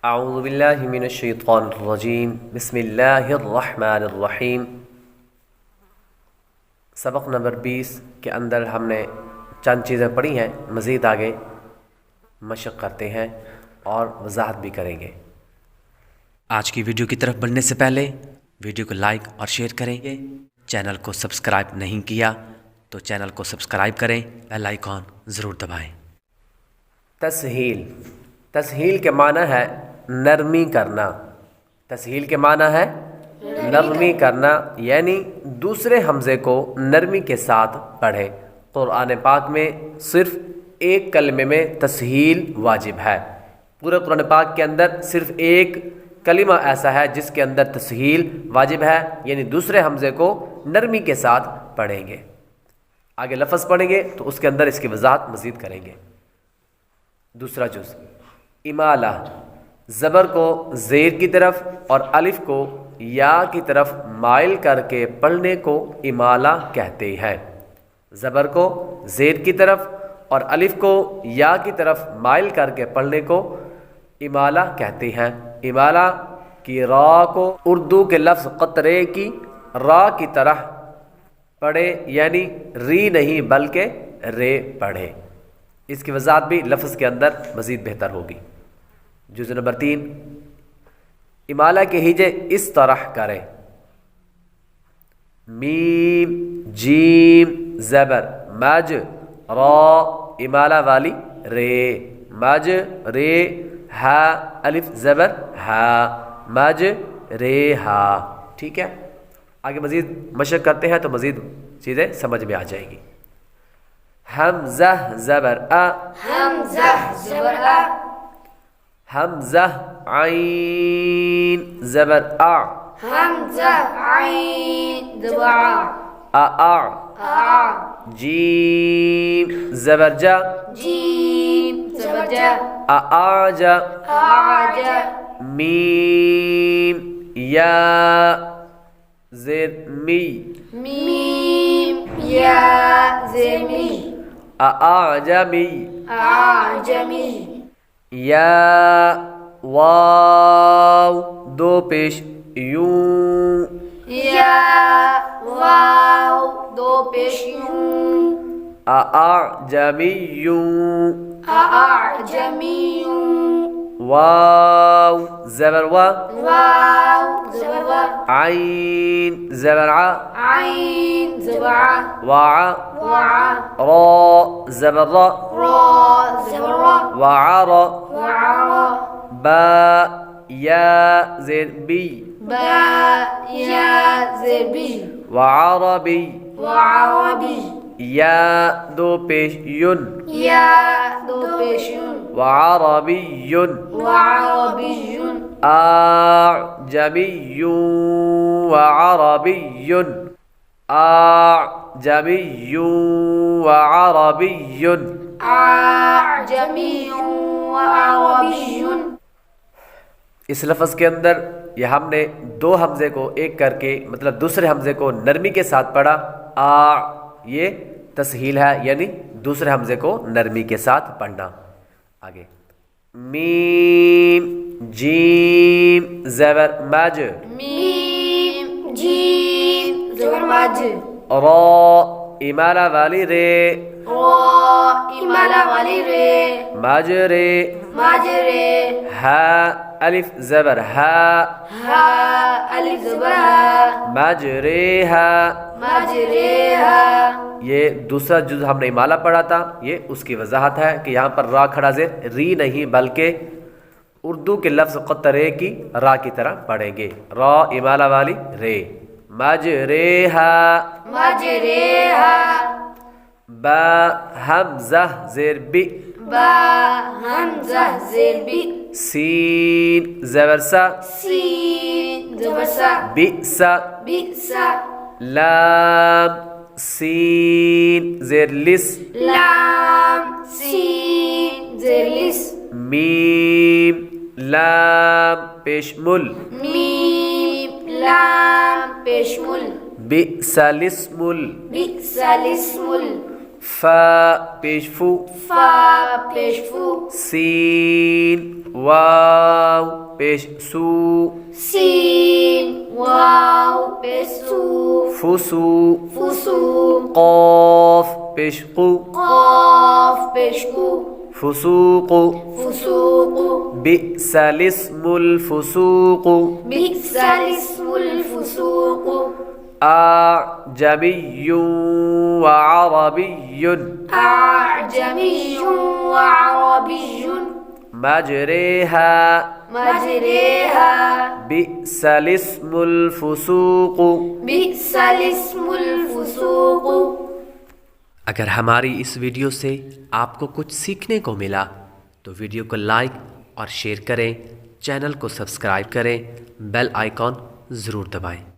اعوذ باللہ من الشیطان الرجیم بسم اللہ الرحمن الرحیم۔ سبق نمبر 20 کے اندر ہم نے چند چیزیں پڑھی ہیں، مزید آگے مشق کرتے ہیں اور وضاحت بھی کریں گے۔ آج کی ویڈیو کی طرف بڑھنے سے پہلے ویڈیو کو لائک اور شیئر کریں گے۔ چینل کو سبسکرائب نہیں کیا تو چینل کو سبسکرائب کریں، بیل آئیکن ضرور دبائیں۔ تسہیل، تسہیل کے معنی ہے نرمی کرنا۔ تسہیل کے معنی ہے نرمی کرنا، یعنی دوسرے حمزے کو نرمی کے ساتھ پڑھیں۔ قرآن پاک میں صرف ایک کلمے میں تسہیل واجب ہے۔ پورے قرآن پاک کے اندر صرف ایک کلمہ ایسا ہے جس کے اندر تسہیل واجب ہے، یعنی دوسرے حمزے کو نرمی کے ساتھ پڑھیں گے۔ آگے لفظ پڑھیں گے تو اس کے اندر اس کی وضاحت مزید کریں گے۔ دوسرا جز امالہ، زبر کو زیر کی طرف اور الف کو یا کی طرف مائل کر کے پڑھنے کو امالہ کہتے ہیں۔ زبر کو زیر کی طرف اور الف کو یا کی طرف مائل کر کے پڑھنے کو امالہ کہتے ہیں۔ امالہ کی را کو اردو کے لفظ قطرے کی را کی طرح پڑھے، یعنی ری نہیں بلکہ رے پڑھے۔ اس کی وضاحت بھی لفظ کے اندر مزید بہتر ہوگی۔ جز نمبر 3، امالہ کے ہجے اس طرح کریں: میم جیم زبر مج، را امالہ والی رے، مج رے، ہا الف زبر ہا، مج رے ہا۔ ٹھیک ہے، آگے مزید مشق کرتے ہیں تو مزید چیزیں سمجھ میں آ جائیں گی۔ حمزہ زبر ا، حمزہ زبر آ، حمزہ عین زبر آ، حمزہ عین زبر آ، آ آ، جیم زبر جا، جیم زبر جا، آجا، آجا، میم یا زیر می، میم یا زیر می، آجمی، آجمی، یا واو دو پیش یوں، یا واو دو پیش یوں، اعجمیوں، اعجمی، واو زبر وا، واو زبر وا، عین زبر ع، عین زبر ع، وع، وع، را زبر را، را زبر را، وعر، وعر، با یا زیر بی، با یا زیر بی، وعربی، وعربی، یا دو پیش یون، یا دو پیش یون، وعربی، وعربی، اعجمی وعربی، اعجمی وعربی۔ اعجمی وعربی۔ اس لفظ کے اندر یہ ہم نے دو حمزے کو ایک کر کے مطلب دوسرے حمزے کو نرمی کے ساتھ پڑھا۔ یہ تسہیل ہے، یعنی دوسرے حمزے کو نرمی کے ساتھ پڑھنا۔ آگے میم جیم زبر مج، میم جیم زبر مج، را امالہ والی رے، را امالہ والی رے، مج رے، مج رے، ہا الف زبر ہا، ہا الف زبر ہا، مج رے ہا۔ مج رے ہا۔ یہ دوسرا جز ہم نے امالہ پڑھا تھا، یہ اس کی وضاحت ہے کہ یہاں پر را کھڑا زیر ری نہیں بلکہ اردو کے لفظ قطرے کی را کی طرح پڑھیں گے، را امالہ والی رے، مج رے ہا۔ مج رے ہا۔ با حمزہ زیر بی، با حمزہ زیر بی، سین زبر سا، سین زبر سا، بئسا، بئسا، لام سین زیر لس، لام سین زیر لس، میم لام پیش مل، میم لام پیش مل، بئس الاسم بئس الاسم، فا پیش فو، فا پیش فو، سین واو پیش سو سین واو پیسو فسو فسو قاف پیش قو قاف پیشکو فسوق فسوق بئس الاسم الفسوق بئس الاسم الفسوق أعجمي وعربي أعجمي وعربي مجريها مجريها بئس الاسم الفسوق. بئس الاسم الفسوق. اگر ہماری اس ویڈیو سے آپ کو کچھ سیکھنے کو ملا تو ویڈیو کو لائک اور شیئر کریں، چینل کو سبسکرائب کریں، بیل آئیکن ضرور دبائیں.